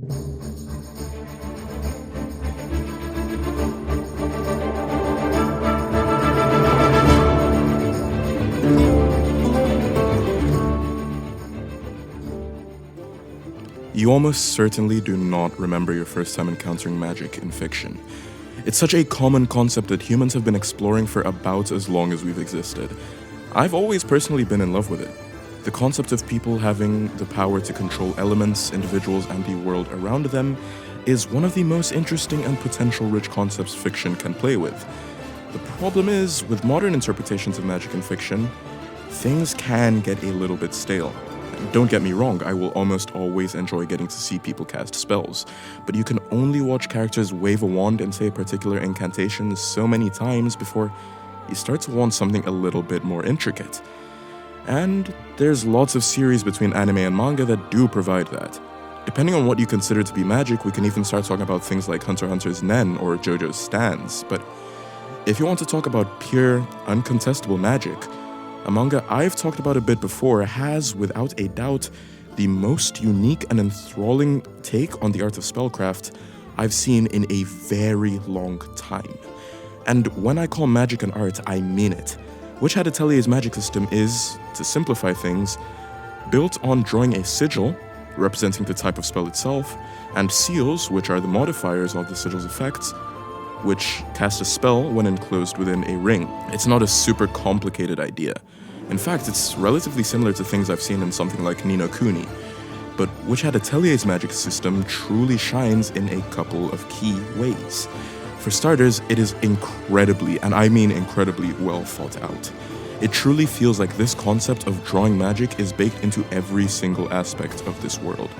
You almost certainly do not remember your first time encountering magic in fiction. It's such a common concept that humans have been exploring for about as long as we've existed. I've always personally been in love with it. The concept of people having the power to control elements, individuals, and the world around them is one of the most interesting and potential-rich concepts fiction can play with. The problem is, with modern interpretations of magic in fiction, things can get a little bit stale. Don't get me wrong, I will almost always enjoy getting to see people cast spells, but you can only watch characters wave a wand and say a particular incantation so many times before you start to want something a little bit more intricate. And there's lots of series between anime and manga that do provide that. Depending on what you consider to be magic, we can even start talking about things like Hunter x Hunter's Nen or JoJo's Stans, but if you want to talk about pure, uncontestable magic, a manga I've talked about a bit before has, without a doubt, the most unique and enthralling take on the art of spellcraft I've seen in a very long time. And when I call magic an art, I mean it. Witch Hat Atelier's magic system is, to simplify things, built on drawing a sigil, representing the type of spell itself, and seals, which are the modifiers of the sigil's effects, which cast a spell when enclosed within a ring. It's not a super complicated idea. In fact, it's relatively similar to things I've seen in something like Ni no Kuni. But Witch Hat Atelier's magic system truly shines in a couple of key ways. For starters, it is incredibly, and I mean incredibly, well thought out. It truly feels like this concept of drawing magic is baked into every single aspect of this world.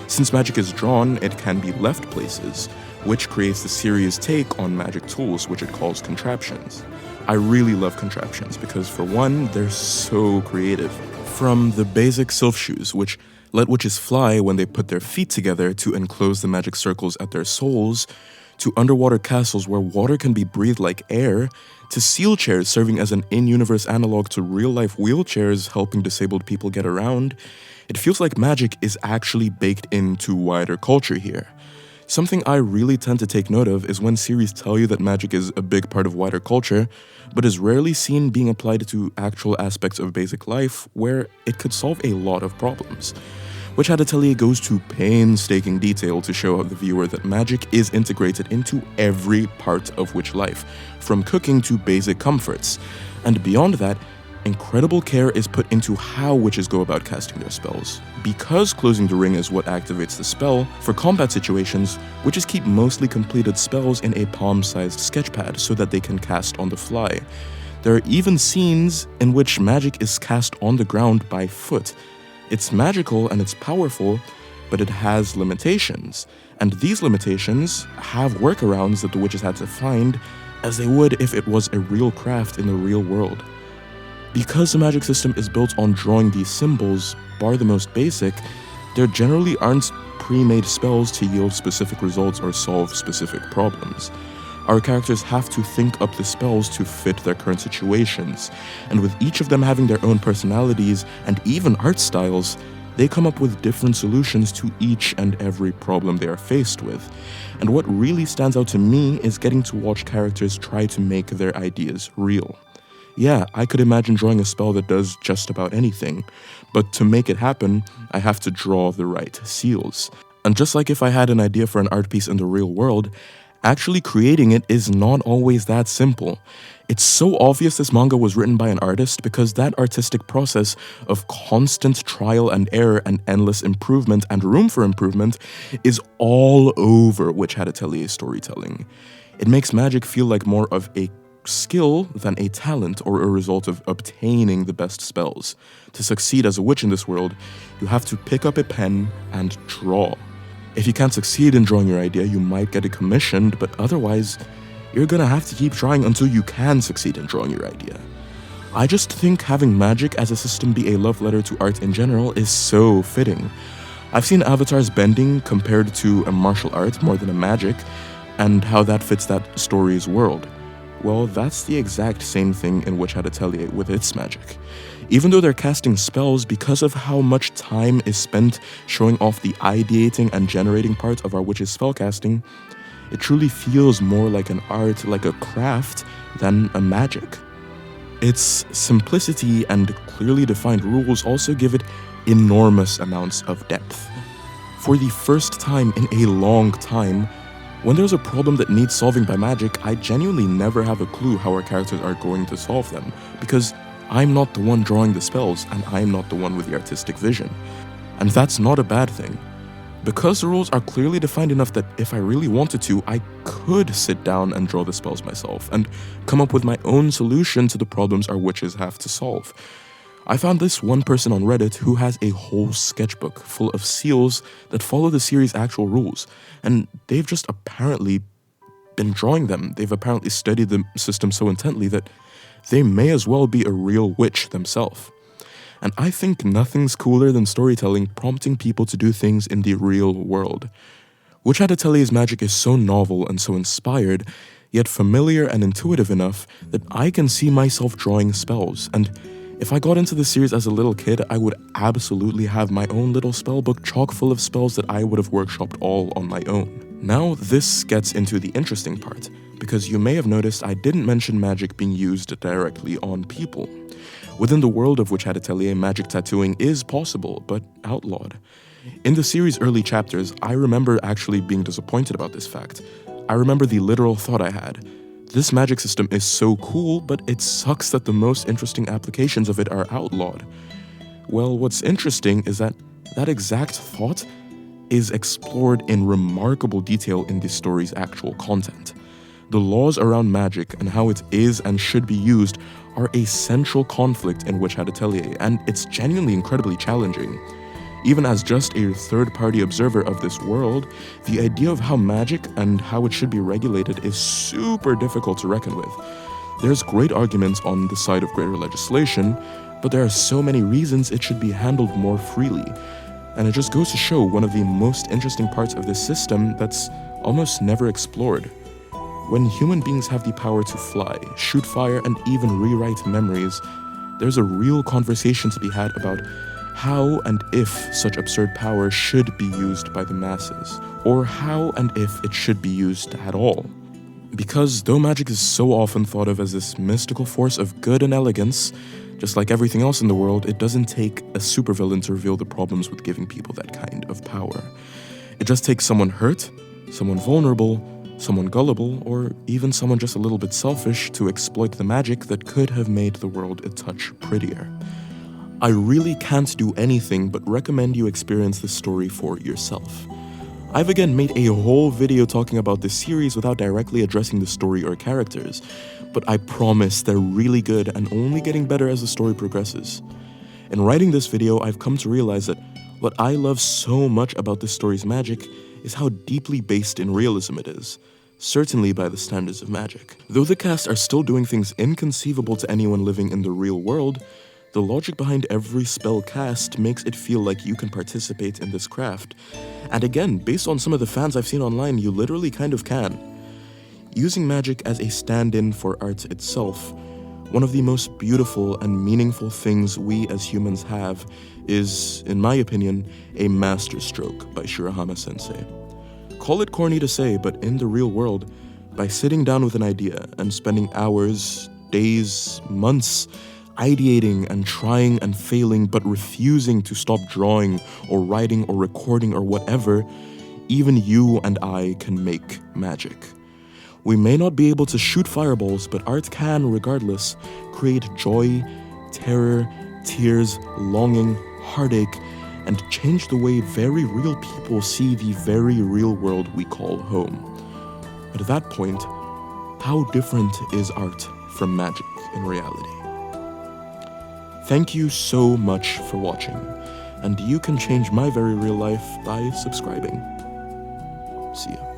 Since magic is drawn, it can be left places, which creates the series' take on magic tools, which it calls contraptions. I really love contraptions because, for one, they're so creative. From the basic sylph shoes, which let witches fly when they put their feet together to enclose the magic circles at their soles, to underwater castles where water can be breathed like air, to seal chairs serving as an in-universe analog to real-life wheelchairs helping disabled people get around, it feels like magic is actually baked into wider culture here. Something I really tend to take note of is when series tell you that magic is a big part of wider culture, but is rarely seen being applied to actual aspects of basic life where it could solve a lot of problems. Witch Hat Atelier goes to painstaking detail to show the viewer that magic is integrated into every part of witch life, from cooking to basic comforts. And beyond that, incredible care is put into how witches go about casting their spells. Because closing the ring is what activates the spell, for combat situations, witches keep mostly completed spells in a palm-sized sketchpad so that they can cast on the fly. There are even scenes in which magic is cast on the ground by foot. It's magical and it's powerful, but it has limitations. And these limitations have workarounds that the witches had to find, as they would if it was a real craft in the real world. Because the magic system is built on drawing these symbols, bar the most basic, there generally aren't pre-made spells to yield specific results or solve specific problems. Our characters have to think up the spells to fit their current situations, and with each of them having their own personalities and even art styles, they come up with different solutions to each and every problem they are faced with. And what really stands out to me is getting to watch characters try to make their ideas real. Yeah, I could imagine drawing a spell that does just about anything, but to make it happen, I have to draw the right seals. And just like if I had an idea for an art piece in the real world, actually creating it is not always that simple. It's so obvious this manga was written by an artist because that artistic process of constant trial and error and endless improvement and room for improvement is all over Witch Hat Atelier's storytelling. It makes magic feel like more of a skill than a talent or a result of obtaining the best spells. To succeed as a witch in this world, you have to pick up a pen and draw. If you can't succeed in drawing your idea, you might get it commissioned, but otherwise, you're gonna have to keep trying until you can succeed in drawing your idea. I just think having magic as a system be a love letter to art in general is so fitting. I've seen Avatar's bending compared to a martial art more than a magic, and how that fits that story's world. Well, that's the exact same thing in Witch Hat Atelier with its magic. Even though they're casting spells, because of how much time is spent showing off the ideating and generating part of our witch's spellcasting, it truly feels more like an art, like a craft, than a magic. Its simplicity and clearly defined rules also give it enormous amounts of depth. For the first time in a long time, when there's a problem that needs solving by magic, I genuinely never have a clue how our characters are going to solve them, because I'm not the one drawing the spells, and I'm not the one with the artistic vision. And that's not a bad thing. Because the rules are clearly defined enough that if I really wanted to, I could sit down and draw the spells myself, and come up with my own solution to the problems our witches have to solve. I found this one person on Reddit who has a whole sketchbook full of seals that follow the series' actual rules, and they've just apparently been drawing them. They've apparently studied the system so intently that they may as well be a real witch themselves. And I think nothing's cooler than storytelling prompting people to do things in the real world. Witch Hat Atelier's magic is so novel and so inspired, yet familiar and intuitive enough that I can see myself drawing spells, and if I got into the series as a little kid, I would absolutely have my own little spellbook chock full of spells that I would have workshopped all on my own. Now this gets into the interesting part, because you may have noticed I didn't mention magic being used directly on people. Within the world of Witch Hat Atelier, magic tattooing is possible, but outlawed. In the series' early chapters, I remember actually being disappointed about this fact. I remember the literal thought I had: this magic system is so cool, but it sucks that the most interesting applications of it are outlawed. Well, what's interesting is that that exact thought is explored in remarkable detail in the story's actual content. The laws around magic and how it is and should be used are a central conflict in Witch Hat Atelier, and it's genuinely incredibly challenging. Even as just a third-party observer of this world, the idea of how magic and how it should be regulated is super difficult to reckon with. There's great arguments on the side of greater legislation, but there are so many reasons it should be handled more freely. And it just goes to show one of the most interesting parts of this system that's almost never explored. When human beings have the power to fly, shoot fire, and even rewrite memories, there's a real conversation to be had about how and if such absurd power should be used by the masses, or how and if it should be used at all. Because though magic is so often thought of as this mystical force of good and elegance, just like everything else in the world, it doesn't take a supervillain to reveal the problems with giving people that kind of power. It just takes someone hurt, someone vulnerable, someone gullible, or even someone just a little bit selfish to exploit the magic that could have made the world a touch prettier. I really can't do anything but recommend you experience this story for yourself. I've again made a whole video talking about this series without directly addressing the story or characters, but I promise they're really good and only getting better as the story progresses. In writing this video, I've come to realize that what I love so much about this story's magic is how deeply based in realism it is, certainly by the standards of magic. Though the cast are still doing things inconceivable to anyone living in the real world, the logic behind every spell cast makes it feel like you can participate in this craft. And again, based on some of the fans I've seen online, you literally kind of can. Using magic as a stand-in for art itself, one of the most beautiful and meaningful things we as humans have is, in my opinion, a masterstroke by Shirahama-sensei. Call it corny to say, but in the real world, by sitting down with an idea and spending hours, days, months, ideating and trying and failing but refusing to stop drawing or writing or recording or whatever, even you and I can make magic. We may not be able to shoot fireballs, but art can, regardless, create joy, terror, tears, longing, heartache, and change the way very real people see the very real world we call home. At that point, how different is art from magic in reality? Thank you so much for watching, and you can change my very real life by subscribing. See ya.